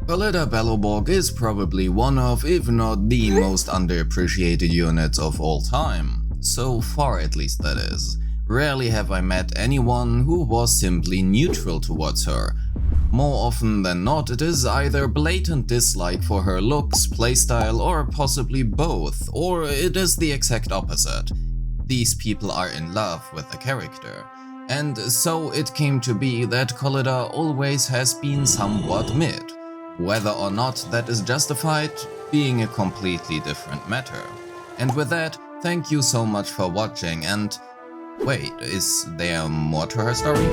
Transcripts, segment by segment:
Koleda Belobog is probably one of, if not the most underappreciated units of all time. So far at least, that is. Rarely have I met anyone who was simply neutral towards her. More often than not, it is either blatant dislike for her looks, playstyle, or possibly both, or it is the exact opposite. These people are in love with the character. And so it came to be that Koleda always has been somewhat mid. Whether or not that is justified, being a completely different matter. And with that, thank you so much for watching, and wait, is there more to her story?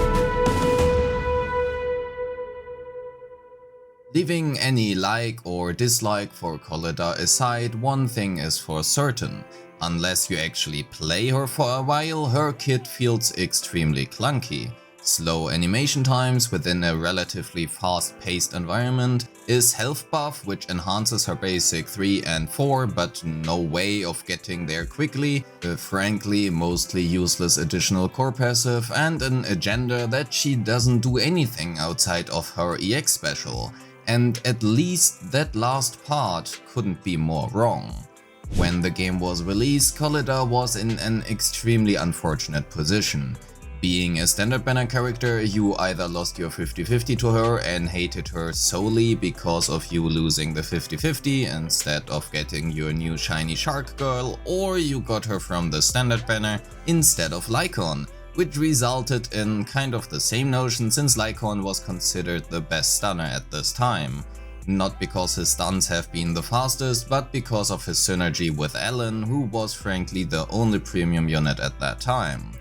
Leaving any like or dislike for Koleda aside, one thing is for certain. Unless you actually play her for a while, her kit feels extremely clunky. Slow animation times within a relatively fast-paced environment, is health buff which enhances her basic 3 and 4 but no way of getting there quickly, a frankly mostly useless additional core passive, and an agenda that she doesn't do anything outside of her EX special. And at least that last part couldn't be more wrong. When the game was released, Koleda was in an extremely unfortunate position. Being a standard banner character, you either lost your 50-50 to her and hated her solely because of you losing the 50-50 instead of getting your new shiny shark girl, or you got her from the standard banner instead of Lycaon, which resulted in kind of the same notion since Lycaon was considered the best stunner at this time. Not because his stuns have been the fastest, but because of his synergy with Alan, who was frankly the only premium unit at that time.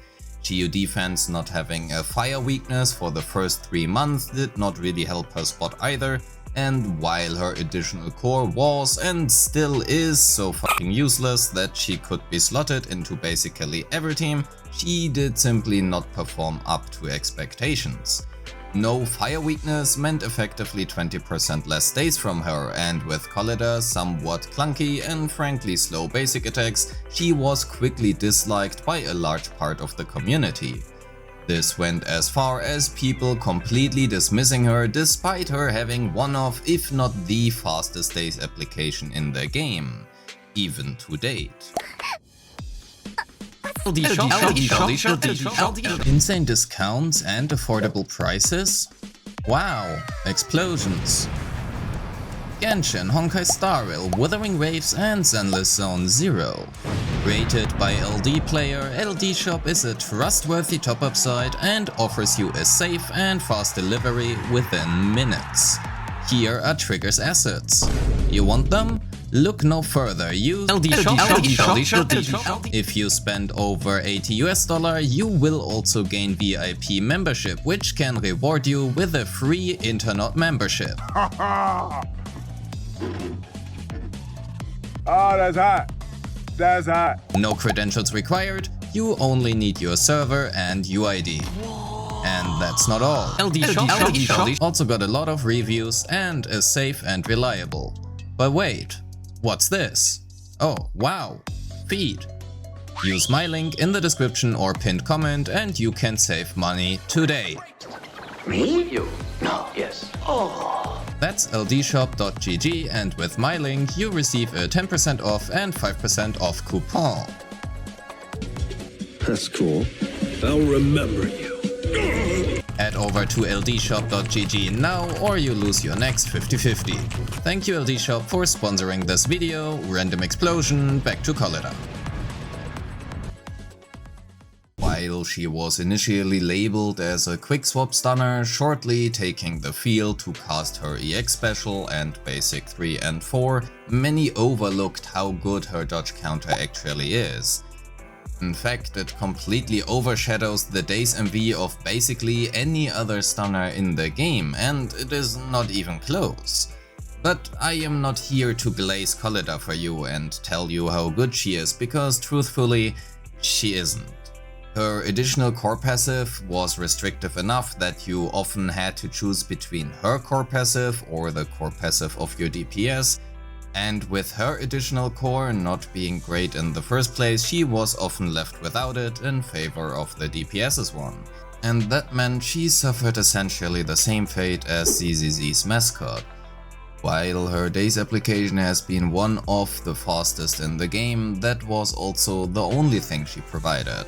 Geo defense not having a fire weakness for the first 3 months did not really help her spot either, and while her additional core was and still is so fucking useless that she could be slotted into basically every team, she did simply not perform up to expectations. No fire weakness meant effectively 20% less stays from her, and with Koleda's somewhat clunky and frankly slow basic attacks, she was quickly disliked by a large part of the community. This went as far as people completely dismissing her despite her having one of, if not the fastest stays application in the game, even to date. Insane discounts and affordable prices? Wow, explosions. Genshin, Honkai Star Rail, Wuthering Waves and Zenless Zone 0. Rated by LD player, LD Shop is a trustworthy top-up site and offers you a safe and fast delivery within minutes. Here are Trigger's assets. You want them? Look no further, use LD Shop. If you spend over $80 you will also gain VIP membership, which can reward you with a free internet membership. Oh, that's hot. That's hot. No credentials required, you only need your server and UID. And that's not all. LD Shop also got a lot of reviews and is safe and reliable. But wait. What's this? Oh, wow. Feed. Use my link in the description or pinned comment and you can save money today. Me? You? No, yes. Oh. That's ldshop.gg, and with my link you receive a 10% off and 5% off coupon. That's cool. I'll remember you. Head over to ldshop.gg now or you lose your next 50-50. Thank you LD Shop for sponsoring this video. Random explosion, back to Koleda. While she was initially labeled as a quick swap stunner, shortly taking the field to cast her EX special and basic 3 and 4, many overlooked how good her dodge counter actually is. In fact, it completely overshadows the Daze MV of basically any other stunner in the game, and it is not even close. But I am not here to glaze Koleda for you and tell you how good she is, because truthfully, she isn't. Her additional core passive was restrictive enough that you often had to choose between her core passive or the core passive of your DPS, and with her additional core not being great in the first place, she was often left without it in favor of the DPS's one. And that meant she suffered essentially the same fate as ZZZ's mascot. While her Daze application has been one of the fastest in the game, that was also the only thing she provided.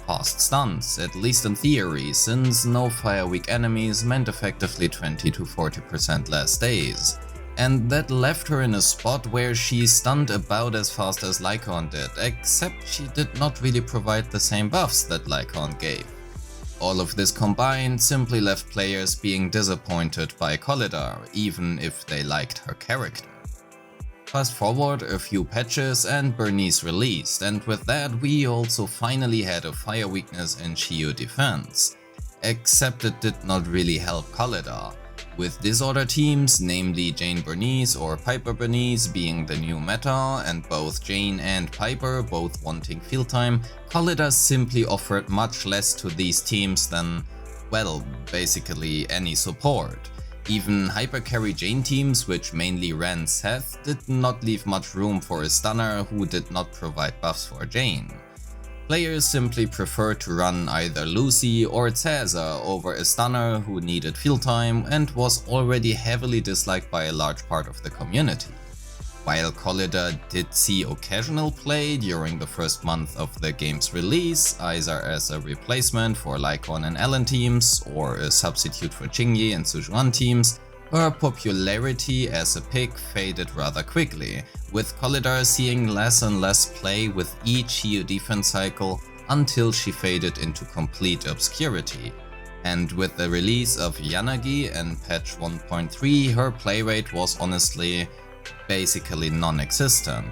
Fast stuns, at least in theory, since no fire weak enemies meant effectively 20 to 40% less days. And that left her in a spot where she stunned about as fast as Lycaon did, except she did not really provide the same buffs that Lycaon gave. All of this combined simply left players being disappointed by Koleda, even if they liked her character. Fast forward a few patches and Bernice released, and with that we also finally had a fire weakness in Shio defense. Except it did not really help Koleda. With disorder teams, namely Jane Bernice or Piper Bernice being the new meta, and both Jane and Piper both wanting field time, Koleda simply offered much less to these teams than, well, basically any support. Even hypercarry Jane teams, which mainly ran Seth, did not leave much room for a stunner who did not provide buffs for Jane. Players simply preferred to run either Lucy or Caesar over a stunner who needed field time and was already heavily disliked by a large part of the community. While Koleda did see occasional play during the first month of the game's release, either as a replacement for Lycaon and Allen teams or a substitute for Qingyi and Sijuan teams, her popularity as a pick faded rather quickly, with Koleda seeing less and less play with each Shio defense cycle until she faded into complete obscurity. And with the release of Yanagi and patch 1.3, her play rate was honestly basically non-existent.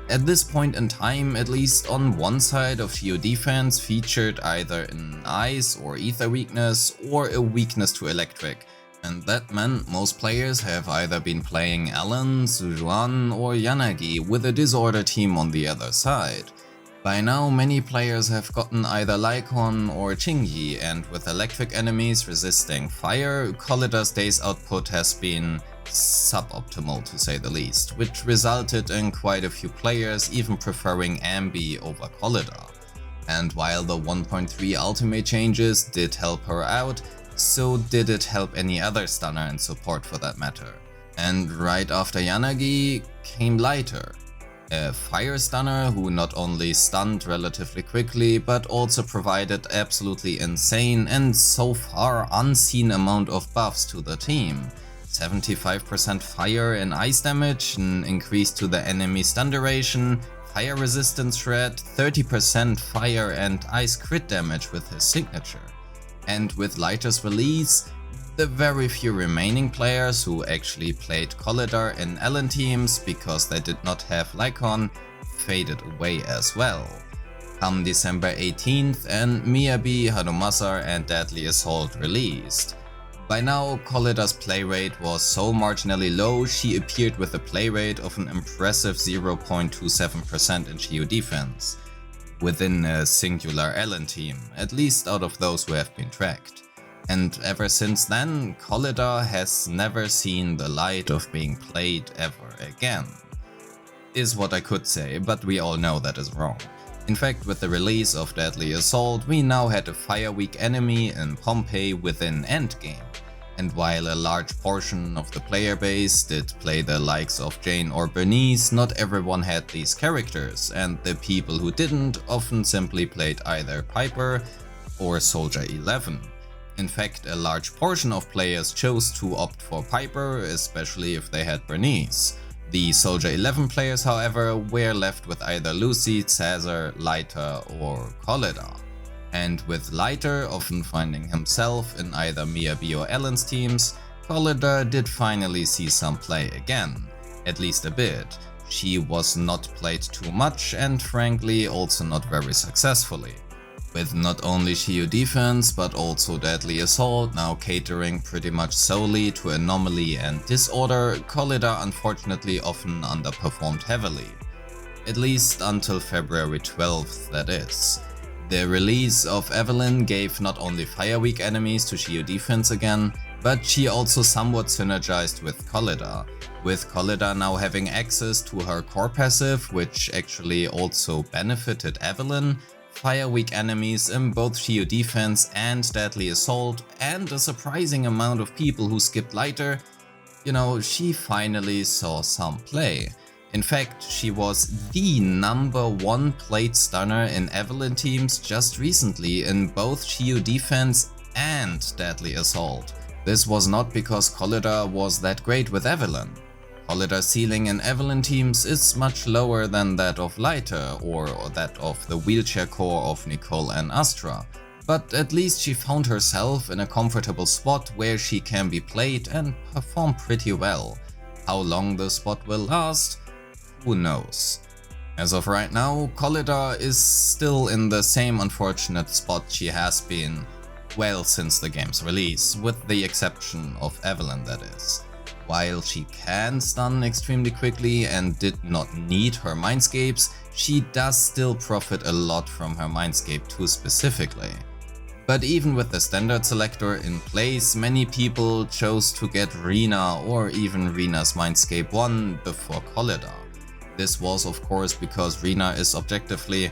At this point in time, at least on one side of Shio defense featured either an ice or ether weakness or a weakness to electric, and that meant most players have either been playing Allen, Sijuan or Yanagi with a disorder team on the other side. By now many players have gotten either Lycaon or Qingyi, and with electric enemies resisting fire, Koleda's Daze output has been suboptimal to say the least, which resulted in quite a few players even preferring Ambi over Koleda. And while the 1.3 ultimate changes did help her out, so did it help any other stunner and support for that matter. And right after Yanagi came Lighter, a fire stunner who not only stunned relatively quickly but also provided absolutely insane and so far unseen amount of buffs to the team. 75% fire and ice damage, an increase to the enemy stun duration, fire resistance shred, 30% fire and ice crit damage with his signature. And with Lighter's release, the very few remaining players who actually played Koleda in Allen teams because they did not have Lycaon faded away as well. Come December 18th and Miyabi, Harumasar and Deadly Assault released. By now, Koleda's play rate was so marginally low, she appeared with a play rate of an impressive 0.27% in Shio defense, within a singular Allen team, at least out of those who have been tracked. And ever since then, Koleda has never seen the light of being played ever again. Is what I could say, but we all know that is wrong. In fact, with the release of Deadly Assault, we now had a fire weak enemy in Pompeii within endgame. And while a large portion of the player base did play the likes of Jane or Bernice, not everyone had these characters, and the people who didn't often simply played either Piper or Soldier 11. In fact, a large portion of players chose to opt for Piper, especially if they had Bernice. The Soldier 11 players, however, were left with either Lucy, Caesar, Lighter or Koleda. And with Lighter often finding himself in either Miyabi or Allen's teams, Koleda did finally see some play again, at least a bit. She was not played too much and frankly also not very successfully. With not only Shio defense but also Deadly Assault now catering pretty much solely to Anomaly and Disorder, Koleda unfortunately often underperformed heavily. At least until February 12th, that is. The release of Evelyn gave not only fire weak enemies to Shio defense again, but she also somewhat synergized with Koleda, with Koleda now having access to her core passive, which actually also benefited Evelyn, fire weak enemies in both Shio defense and Deadly Assault, and a surprising amount of people who skipped Lighter She finally saw some play. In fact, she was the #1 plate stunner in Evelynn teams just recently in both Shio defense and deadly assault. This was not because Koleda was that great with Evelynn. Koleda's ceiling in Evelynn teams is much lower than that of Lighter or that of the wheelchair core of Nicole and Astra, but at least she found herself in a comfortable spot where she can be played and perform pretty well. How long the spot will last? Who knows? As of right now, Koleda is still in the same unfortunate spot she has been, well, since the game's release, with the exception of Evelynn, that is. While she can stun extremely quickly and did not need her Mindscapes, she does still profit a lot from her Mindscape 2 specifically. But even with the standard selector in place, many people chose to get Rina or even Rina's Mindscape 1 before Koleda. This was of course because Rina is objectively,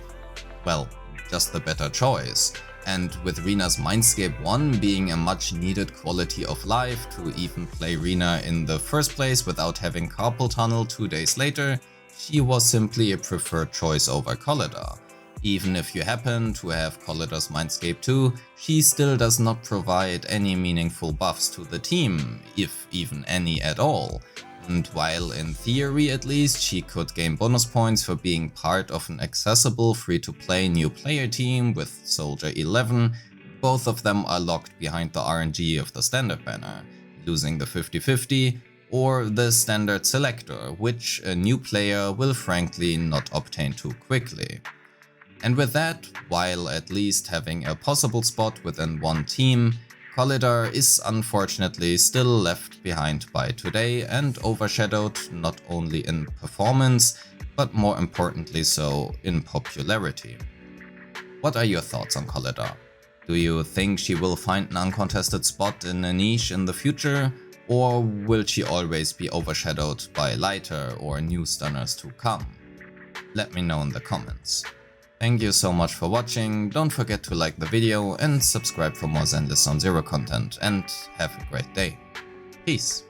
well, just the better choice. And with Rina's Mindscape 1 being a much needed quality of life to even play Rina in the first place without having carpal tunnel 2 days later, she was simply a preferred choice over Koleda. Even if you happen to have Koleda's Mindscape 2, she still does not provide any meaningful buffs to the team, if even any at all. And while in theory at least she could gain bonus points for being part of an accessible free-to-play new player team with Soldier 11, both of them are locked behind the RNG of the standard banner, losing the 50-50 or the standard selector, which a new player will frankly not obtain too quickly. And with that, while at least having a possible spot within one team, Koleda is unfortunately still left behind by today and overshadowed not only in performance, but more importantly so in popularity. What are your thoughts on Koleda? Do you think she will find an uncontested spot in a niche in the future, or will she always be overshadowed by Lighter or new stunners to come? Let me know in the comments. Thank you so much for watching, don't forget to like the video and subscribe for more Zenless on Zero content, and have a great day. Peace.